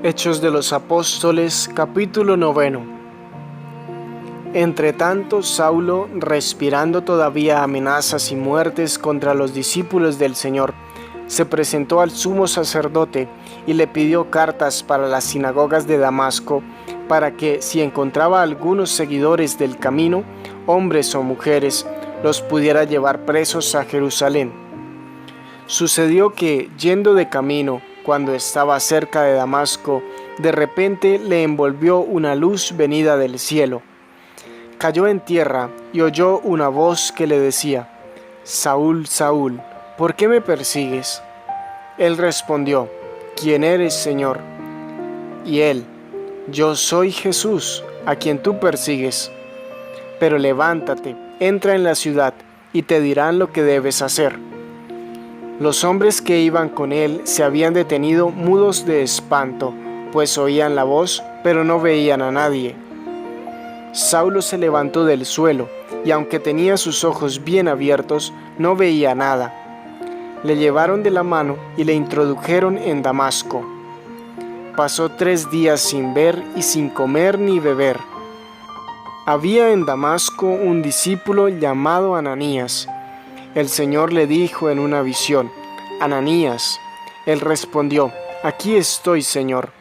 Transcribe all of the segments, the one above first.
Hechos de los Apóstoles, capítulo 9. Entretanto, Saulo, respirando todavía amenazas y muertes contra los discípulos del Señor, se presentó al sumo sacerdote y le pidió cartas para las sinagogas de Damasco, para que, si encontraba algunos seguidores del camino, hombres o mujeres, los pudiera llevar presos a Jerusalén. Sucedió que, yendo de camino, cuando estaba cerca de Damasco, de repente le envolvió una luz venida del cielo. Cayó en tierra y oyó una voz que le decía: Saúl, Saúl, ¿por qué me persigues? Él respondió: ¿Quién eres, Señor? Y él: Yo soy Jesús, a quien tú persigues. Pero levántate, entra en la ciudad, y te dirán lo que debes hacer. Los hombres que iban con él se habían detenido mudos de espanto, pues oían la voz, pero no veían a nadie. Saulo se levantó del suelo, y aunque tenía sus ojos bien abiertos, no veía nada. Le llevaron de la mano y le introdujeron en Damasco. Pasó 3 días sin ver y sin comer ni beber. Había en Damasco un discípulo llamado Ananías. El Señor le dijo en una visión: Ananías. Él respondió: Aquí estoy, Señor.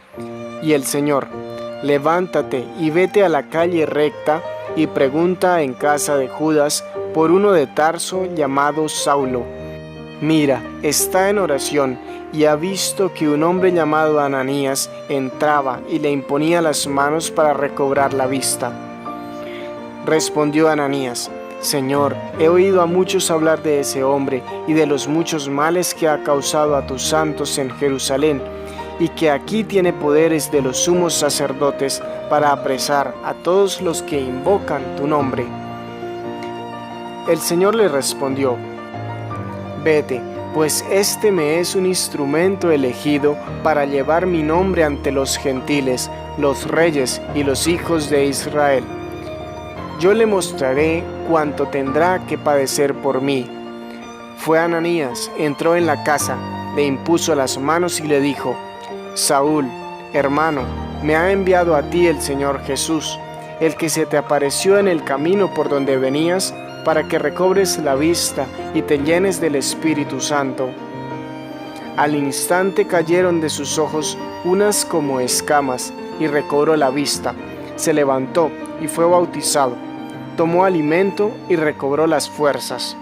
Y el Señor: Levántate y vete a la calle recta y pregunta en casa de Judas por uno de Tarso llamado Saulo. Mira, está en oración y ha visto que un hombre llamado Ananías entraba y le imponía las manos para recobrar la vista. Respondió Ananías: Señor, he oído a muchos hablar de ese hombre y de los muchos males que ha causado a tus santos en Jerusalén, y que aquí tiene poderes de los sumos sacerdotes para apresar a todos los que invocan tu nombre. El Señor le respondió: Vete, pues este me es un instrumento elegido para llevar mi nombre ante los gentiles, los reyes y los hijos de Israel. Yo le mostraré cuánto tendrá que padecer por mí. Fue Ananías, entró en la casa, le impuso las manos y le dijo: Saúl, hermano, me ha enviado a ti el Señor Jesús, el que se te apareció en el camino por donde venías, para que recobres la vista y te llenes del Espíritu Santo. Al instante cayeron de sus ojos unas como escamas, y recobró la vista. Se levantó y fue bautizado. Tomó alimento y recobró las fuerzas.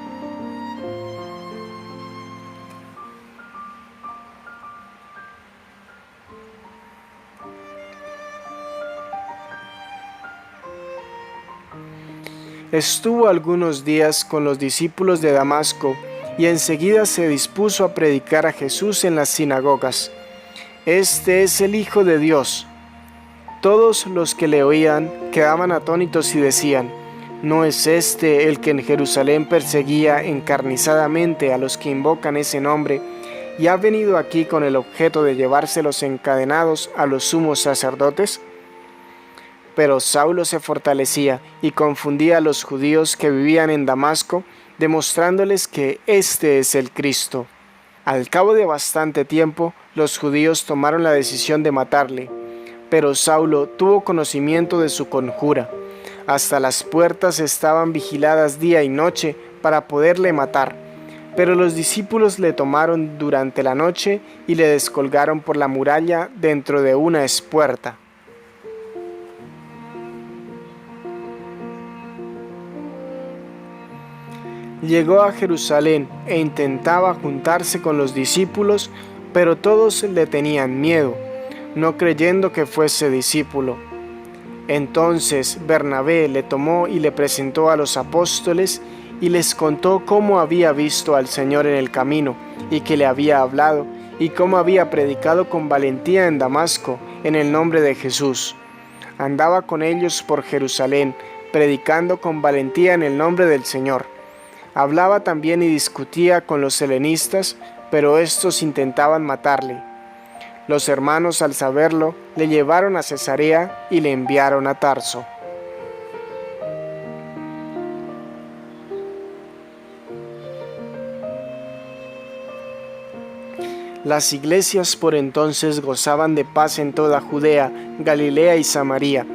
Estuvo algunos días con los discípulos de Damasco y enseguida se dispuso a predicar a Jesús en las sinagogas. Este es el Hijo de Dios. Todos los que le oían quedaban atónitos y decían: ¿No es este el que en Jerusalén perseguía encarnizadamente a los que invocan ese nombre y ha venido aquí con el objeto de llevárselos encadenados a los sumos sacerdotes? Pero Saulo se fortalecía y confundía a los judíos que vivían en Damasco, demostrándoles que este es el Cristo. Al cabo de bastante tiempo, los judíos tomaron la decisión de matarle, pero Saulo tuvo conocimiento de su conjura. Hasta las puertas estaban vigiladas día y noche para poderle matar, pero los discípulos le tomaron durante la noche y le descolgaron por la muralla dentro de una espuerta. Llegó a Jerusalén e intentaba juntarse con los discípulos, pero todos le tenían miedo, no creyendo que fuese discípulo. Entonces Bernabé le tomó y le presentó a los apóstoles y les contó cómo había visto al Señor en el camino y que le había hablado, y cómo había predicado con valentía en Damasco en el nombre de Jesús. Andaba con ellos por Jerusalén, predicando con valentía en el nombre del Señor. Hablaba también y discutía con los helenistas, pero estos intentaban matarle. Los hermanos, al saberlo, le llevaron a Cesarea y le enviaron a Tarso. Las iglesias por entonces gozaban de paz en toda Judea, Galilea y Samaria,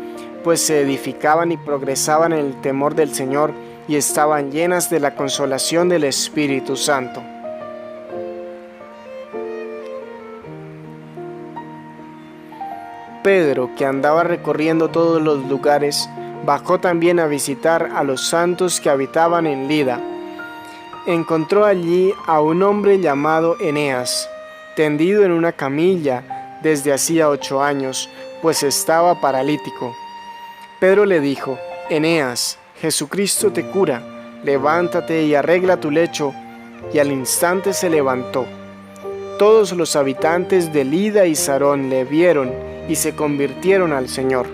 pues se edificaban y progresaban en el temor del Señor y estaban llenas de la consolación del Espíritu Santo. Pedro, que andaba recorriendo todos los lugares, bajó también a visitar a los santos que habitaban en Lida. Encontró allí a un hombre llamado Eneas, tendido en una camilla desde hacía 8 años, pues estaba paralítico. Pedro le dijo: Eneas, Jesucristo te cura, levántate y arregla tu lecho. Y al instante se levantó. Todos los habitantes de Lida y Sarón le vieron y se convirtieron al Señor.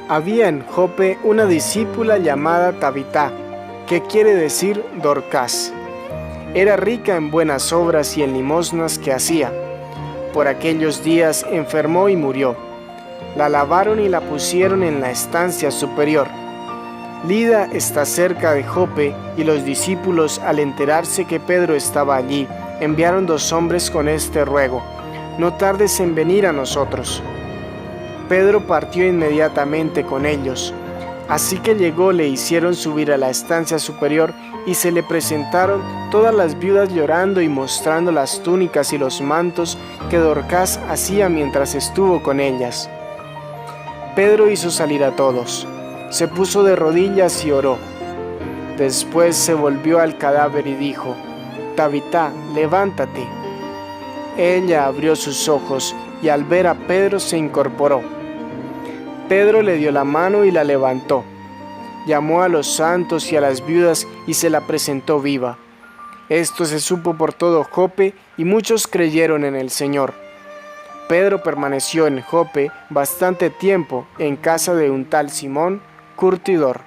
Había en Jope una discípula llamada Tabita, que quiere decir Dorcas. Era rica en buenas obras y en limosnas que hacía. Por aquellos días enfermó y murió. La lavaron y la pusieron en la estancia superior. Lida está cerca de Jope, y los discípulos, al enterarse que Pedro estaba allí, enviaron 2 hombres con este ruego: no tardes en venir a nosotros. Pedro partió inmediatamente con ellos. Así que llegó, le hicieron subir a la estancia superior y se le presentaron todas las viudas llorando y mostrando las túnicas y los mantos que Dorcas hacía mientras estuvo con ellas. Pedro hizo salir a todos. Se puso de rodillas y oró. Después se volvió al cadáver y dijo: Tabita, levántate. Ella abrió sus ojos y al ver a Pedro se incorporó. Pedro le dio la mano y la levantó. Llamó a los santos y a las viudas y se la presentó viva. Esto se supo por todo Jope y muchos creyeron en el Señor. Pedro permaneció en Jope bastante tiempo en casa de un tal Simón Curtidor.